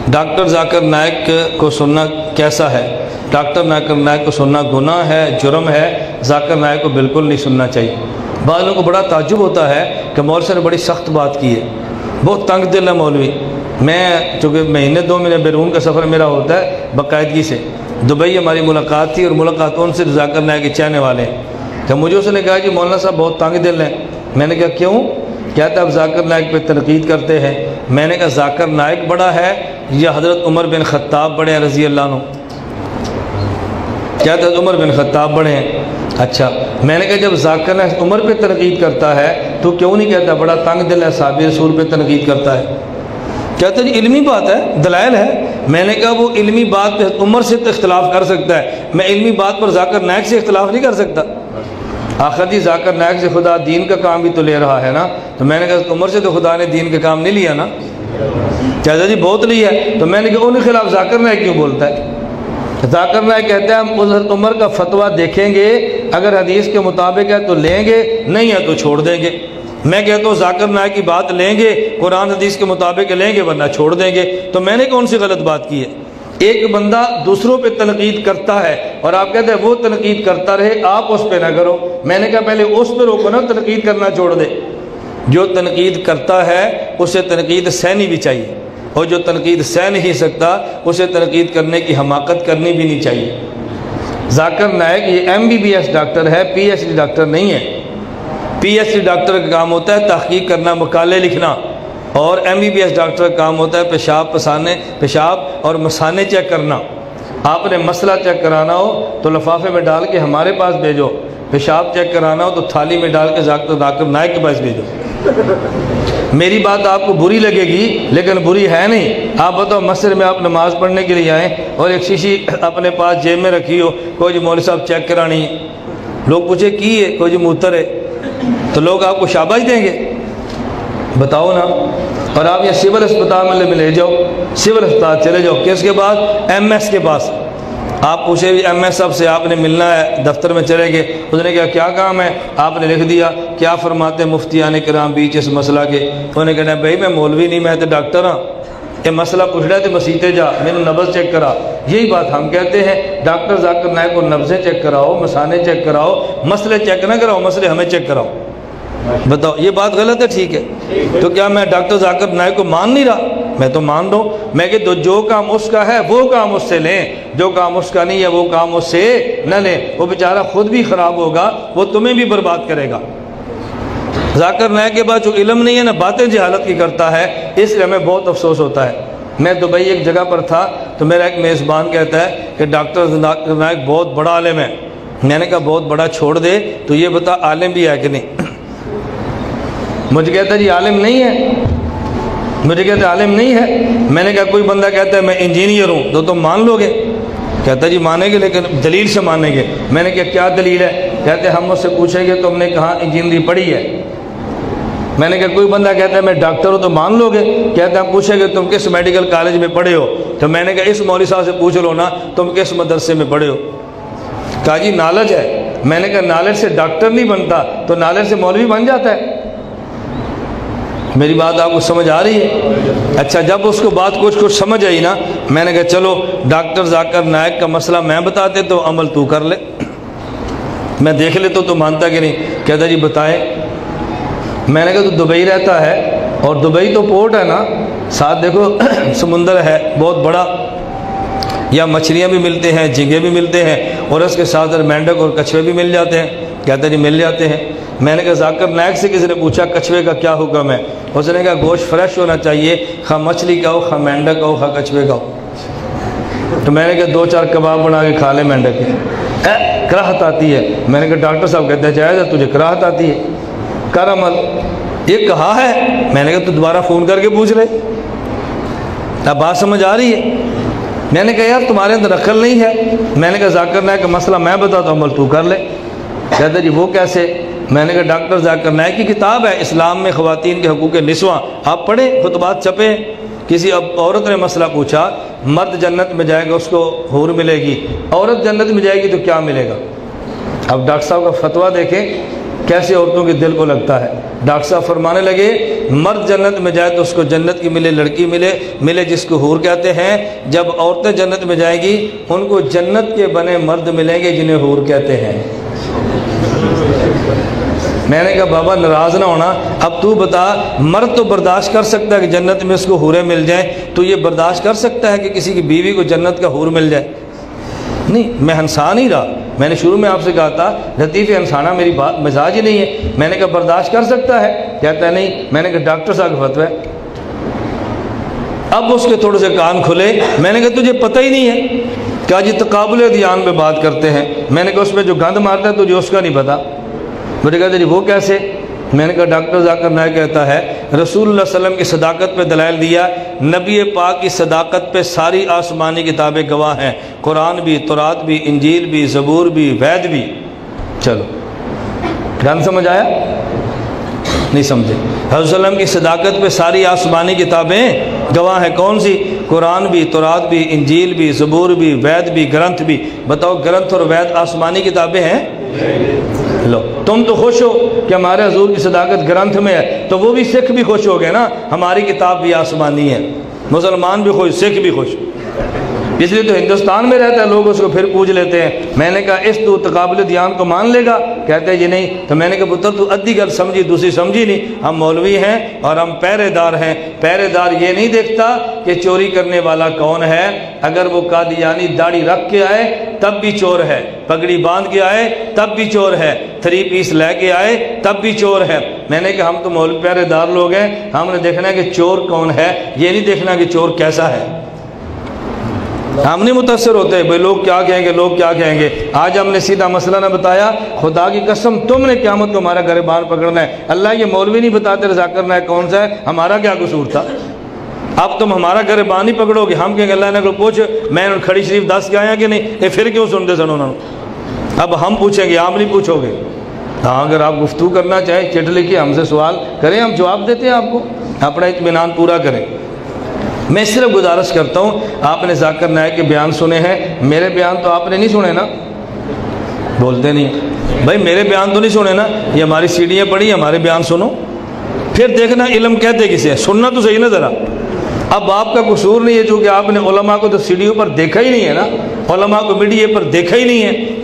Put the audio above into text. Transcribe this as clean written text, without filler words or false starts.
Doctor Zakir Naik کو سننا کیسا ہے؟ ڈاکٹر ذاکر نائک کو سننا گناہ ہے، جرم ہے، ذاکر نائک کو بالکل نہیں سننا چاہیے۔ بعض لوگوں کو بڑا تعجب ہوتا ہے کہ مولوی صاحب نے بڑی سخت بات کی ہے، بہت تنگ دل ہے مولوی۔ میں چونکہ مہینے 2 مہینے بیرون کا سفر میرا ہوتا ہے باقاعدگی سے، دبئی ہماری ملاقات تھی اور ملاقات ان سے ذاکر نائک کے چاہنے والے ہیں، تو مجھے اس نے کہا جی مولانا صاحب بہت تنگ دل ہیں۔ میں نے کہا کیوں؟ کہتا ہے آپ ذاکر نائک پہ تنقید کرتے ہیں۔ میں نے کہا ذاکر نائک بڑا ہے یا حضرت عمر بن خطاب بڑے ہیں رضی اللہ عنہ؟ کہتا ہے عمر بن خطاب بڑے ہیں۔ اچھا، میں نے کہا جب ذاکر نائک عمر پہ تنقید کرتا ہے تو کیوں نہیں کہتا بڑا تنگ دل ہے صحابی رسول پہ تنقید کرتا ہے؟ کہتا ہے جی علمی بات ہے، دلائل ہے۔ میں نے کہا وہ علمی بات پہ عمر سے تو اختلاف کر سکتا ہے، میں علمی بات پر ذاکر نائک سے اختلاف نہیں کر سکتا۔ آخر جی ذاکر نائک سے خدا دین کا کام بھی تو لے رہا ہے نا، تو میں نے کہا عمر سے تو خدا نے دین کا کام نہیں لیا نا۔ کہتا جی بہت لیا ہے، تو میں نے کہا ان کے خلاف ذاکر نائک کیوں بولتا ہے؟ ذاکر نائک کہتا ہے ہم حضرت عمر کا فتویٰ دیکھیں گے، اگر حدیث کے مطابق ہے تو لیں گے، نہیں ہے تو چھوڑ دیں گے۔ میں کہتا ہوں ذاکر نائک کی بات لیں گے، قرآن حدیث کے مطابق لیں گے ورنہ چھوڑ دیں گے۔ تو میں نے کون سی غلط بات کی ہے؟ ایک بندہ دوسروں پہ تنقید کرتا ہے اور آپ کہتے ہیں وہ تنقید کرتا رہے، آپ اس پہ نہ کرو۔ میں نے کہا پہلے اس پہ روکو نا، تنقید کرنا چھوڑ دے۔ جو تنقید کرتا ہے اسے تنقید سہنی بھی چاہیے، اور جو تنقید سہ نہیں سکتا اسے تنقید کرنے کی حماقت کرنی بھی نہیں چاہیے۔ ذاکر نائک یہ MBBS ڈاکٹر ہے، PhD ڈاکٹر نہیں ہے۔ PhD ڈاکٹر کا کام ہوتا ہے تحقیق کرنا، مقالے لکھنا، اور MBBS ڈاکٹر کا کام ہوتا ہے پیشاب اور مثانے چیک کرنا۔ آپ نے مسئلہ چیک کرانا ہو تو لفافے میں ڈال کے ہمارے پاس بھیجو، پیشاب چیک کرانا ہو تو تھالی میں ڈال کے ذاکر نائک کے پاس بھیجو۔ میری بات آپ کو بری لگے گی لیکن بری ہے نہیں۔ آپ بتاؤ مسجد میں آپ نماز پڑھنے کے لیے آئیں اور ایک شیشی اپنے پاس جیب میں رکھی ہو، کوئی جی مولوی صاحب چیک کرانی ہے، لوگ پوچھے کی ہے، کوئی جی موتر ہے، تو لوگ آپ کو شاباش دیں گے؟ بتاؤ نا۔ اور آپ یہ سول اسپتال میں لے جاؤ، سول اسپتال چلے جاؤ، کس کے پاس؟ MS کے پاس۔ آپ پوچھے بھی MS صاحب سے آپ نے ملنا ہے، دفتر میں چلے گئے، اس نے کہا کیا کام ہے؟ آپ نے لکھ دیا کیا فرماتے ہیں مفتیان کرام بیچ اس مسئلہ کے؟ انہوں نے کہنا بھائی میں مولوی نہیں، میں تو ڈاکٹر ہاں، یہ مسئلہ پوچھ رہا ہے تو مسیطے جا، میں نے نبض چیک کرا۔ یہی بات ہم کہتے ہیں ڈاکٹر ذاکر نائک کو نبضیں چیک کراؤ، مثانے چیک کراؤ، مسئلے چیک نہ کراؤ، مسئلے ہمیں چیک کراؤ۔ بتاؤ یہ بات غلط ہے؟ ٹھیک ہے، تو کیا میں ڈاکٹر ذاکر نائک کو مان نہیں رہا؟ میں تو مان رہا ہوں۔ میں کہ جو کام اس کا ہے وہ کام اس سے لیں، جو کام اس کا نہیں ہے وہ کام اس سے نہ لیں۔ وہ بیچارہ خود بھی خراب ہوگا، وہ تمہیں بھی برباد کرے گا۔ ذاکر نائک کے بعد جو علم نہیں ہے نا، باتیں جہالت کی کرتا ہے، اس لیے ہمیں بہت افسوس ہوتا ہے۔ میں دبئی ایک جگہ پر تھا تو میرا ایک میزبان کہتا ہے کہ ڈاکٹر ذاکر نائک بہت بڑا عالم ہے۔ میں نے کہا بہت بڑا چھوڑ دے، تو یہ بتا عالم بھی ہے کہ نہیں؟ مجھے کہتا جی عالم نہیں ہے، مجھے کہتا عالم نہیں ہے۔ میں نے کہا کوئی بندہ کہتا ہے میں انجینئر ہوں تو تم مان لو گے؟ کہتا جی مانیں گے لیکن دلیل سے مانیں گے۔ میں نے کہا کیا دلیل ہے؟ کہتے ہم اس سے پوچھیں گے تم نے کہاں انجینئرنگ پڑھی ہے؟ میں نے کہا کوئی بندہ کہتا ہے میں ڈاکٹر ہوں تو مان لو گے؟ کہتے ہم پوچھیں گے تم کس میڈیکل کالج میں پڑھے ہو؟ تو میں نے کہا اس مولوی صاحب سے پوچھ لو نا تم کس مدرسے میں پڑھے ہو؟ کہا جی نالج ہے۔ میں نے کہا نالج سے ڈاکٹر نہیں بنتا تو نالج سے مولوی بن جاتا ہے۔ میری بات آپ کو سمجھ آ رہی ہے؟ اچھا، جب اس کو بات کچھ سمجھ آئی نا، میں نے کہا چلو ڈاکٹر ذاکر نائک کا مسئلہ میں بتاتے تو عمل تو کر لے، میں دیکھ لیتا تو مانتا کہ نہیں۔ کہتا جی بتائیں۔ میں نے کہا تو دبئی رہتا ہے اور دبئی تو پورٹ ہے نا، ساتھ دیکھو سمندر ہے بہت بڑا، یا مچھلیاں بھی ملتے ہیں، جھینگے بھی ملتے ہیں، اور اس کے ساتھ مینڈک اور کچھوے بھی مل جاتے ہیں۔ کہتا جی مل جاتے ہیں۔ میں نے کہا ذاکر نائک سے کسی نے پوچھا کچھوے کا کیا حکم ہے؟ اس نے کہا گوشت فریش ہونا چاہیے، خواہ مچھلی کا ہو، خواہ مینڈک کا ہو، خواہ کچھوے کا ہو۔ تو میں نے کہا 2-4 کباب بنا کے کھا لے مینڈک کے۔ کراہت آتی ہے۔ میں نے کہا ڈاکٹر صاحب کہتے ہیں جائز ہے، تجھے کراہت آتی ہے، کر عمل۔ یہ کہا ہے؟ میں نے کہا تو دوبارہ فون کر کے پوچھ لے۔ اب بات سمجھ آ رہی ہے؟ میں نے کہا یار تمہارے اندر عقل نہیں ہے۔ میں نے کہا ذاکر نائک کا مسئلہ میں بتاتا ہوں، عمل تو کر لے۔ کہتا جی وہ کیسے؟ میں نے کہا ڈاکٹر ذاکر نائک کی کتاب ہے اسلام میں خواتین کے حقوق نسواں، آپ پڑھیں، خطبات چھپیں۔ کسی عورت نے مسئلہ پوچھا، مرد جنت میں جائے گا اس کو حور ملے گی، عورت جنت میں جائے گی تو کیا ملے گا؟ اب ڈاکٹر صاحب کا فتویٰ دیکھیں، کیسے عورتوں کے دل کو لگتا ہے۔ ڈاکٹر صاحب فرمانے لگے مرد جنت میں جائے تو اس کو جنت کی ملے، لڑکی ملے جس کو حور کہتے ہیں۔ جب عورتیں جنت میں جائیں گی ان کو جنت کے بنے مرد ملیں گے جنہیں حور کہتے ہیں۔ میں نے کہا بابا ناراض نہ ہونا، اب تو بتا، مرد تو برداشت کر سکتا ہے کہ جنت میں اس کو حوریں مل جائیں، تو یہ برداشت کر سکتا ہے کہ کسی کی بیوی کو جنت کا حور مل جائے؟ نہیں، میں ہنسا نہیں رہا، میں نے شروع میں آپ سے کہا تھا لطیف ہنسانا میری بات مزاج ہی نہیں ہے۔ میں نے کہا برداشت کر سکتا ہے؟ کہتا ہے نہیں۔ میں نے کہا ڈاکٹر صاحب کا فتویٰ ہے۔ اب اس کے تھوڑے سے کان کھلے۔ میں نے کہا تجھے پتہ ہی نہیں ہے؟ کہا جی تقابل ادیان پہ بات کرتے ہیں۔ میں نے کہا اس پہ جو گند مارتا ہے تجھے اس کا نہیں پتہ؟ مجھے کہتے جی وہ کیسے؟ میں نے کہا ڈاکٹر ذاکر نائک کہتا ہے رسول اللہ صلی اللہ علیہ وسلم کی صداقت پہ دلائل دیا، نبی پاک کی صداقت پہ ساری آسمانی کتابیں گواہ ہیں، قرآن بھی، تورات بھی، انجیل بھی، زبور بھی، وید بھی۔ چلو گن سمجھ آیا؟ نہیں سمجھے؟ حضرت صلی اللہ علیہ وسلم کی صداقت پہ ساری آسمانی کتابیں گواہ ہیں، کون سی؟ قرآن بھی، تورات بھی، انجیل بھی، زبور بھی، وید بھی، گرنتھ بھی۔ بتاؤ گرنتھ اور وید آسمانی کتابیں ہیں؟ لو تم تو خوش ہو کہ ہمارے حضور کی صداقت گرنتھ میں ہے، تو وہ بھی سکھ بھی خوش ہو گئے نا، ہماری کتاب بھی آسمانی ہے۔ مسلمان بھی خوش، سکھ بھی خوش، اس لیے تو ہندوستان میں رہتا ہے، لوگ اس کو پھر پوچھ لیتے ہیں۔ میں نے کہا اس تو تقابل دیان کو مان لے گا؟ کہتے ہیں جی نہیں۔ تو میں نے کہا پتر تو ادھی گل سمجھی دوسری سمجھی نہیں۔ ہم مولوی ہیں اور ہم پہرے دار ہیں، پہرے دار یہ نہیں دیکھتا کہ چوری کرنے والا کون ہے، اگر وہ قادیانی داڑھی رکھ کے آئے تب بھی چور ہے، پگڑی باندھ کے آئے تب بھی چور ہے، 3 پیس لے کے آئے تب بھی چور ہے۔ میں نے کہا ہم تو مولوی پہرے دار لوگ ہیں، ہم نے دیکھنا ہے کہ چور کون ہے، یہ نہیں دیکھنا کہ چور کیسا ہے۔ ہم نہیں متاثر ہوتے بھئی لوگ کیا کہیں گے، لوگ کیا کہیں گے۔ آج ہم نے سیدھا مسئلہ نہ بتایا، خدا کی قسم تم نے قیامت کو ہمارا گریبان پکڑنا ہے۔ اللہ یہ مولوی نہیں بتاتے رضا کرنا ہے کون سا ہے، ہمارا کیا قصور تھا؟ اب تم ہمارا گریبان ہی پکڑو گے، ہم کہیں گے اللہ نے کو پوچھ میں ان کھڑی شریف 10 کے آیا کہ نہیں، یہ پھر کیوں سنتے سن انہوں نے؟ اب ہم پوچھیں گے، آپ نہیں پوچھو گے۔ ہاں اگر آپ گفتگو کرنا چاہیں چٹ لکھیں، ہم سے سوال کریں، ہم جواب دیتے ہیں آپ کو، اپنا اطمینان پورا کریں۔ میں صرف گزارش کرتا ہوں، آپ نے ذاکر نائک کے بیان سنے ہیں، میرے بیان تو آپ نے نہیں سنے نا؟ بولتے نہیں بھائی، میرے بیان تو نہیں سنے نا؟ یہ ہماری سیڑھیاں پڑی، ہمارے بیان سنو، پھر دیکھنا علم کہتے کسے ہے، سننا تو صحیح نا ذرا۔ اب آپ کا قصور نہیں ہے چونکہ آپ نے علماء کو تو سیڑھیوں پر دیکھا ہی نہیں ہے نا، علماء کو میڈیا پر دیکھا ہی نہیں ہے۔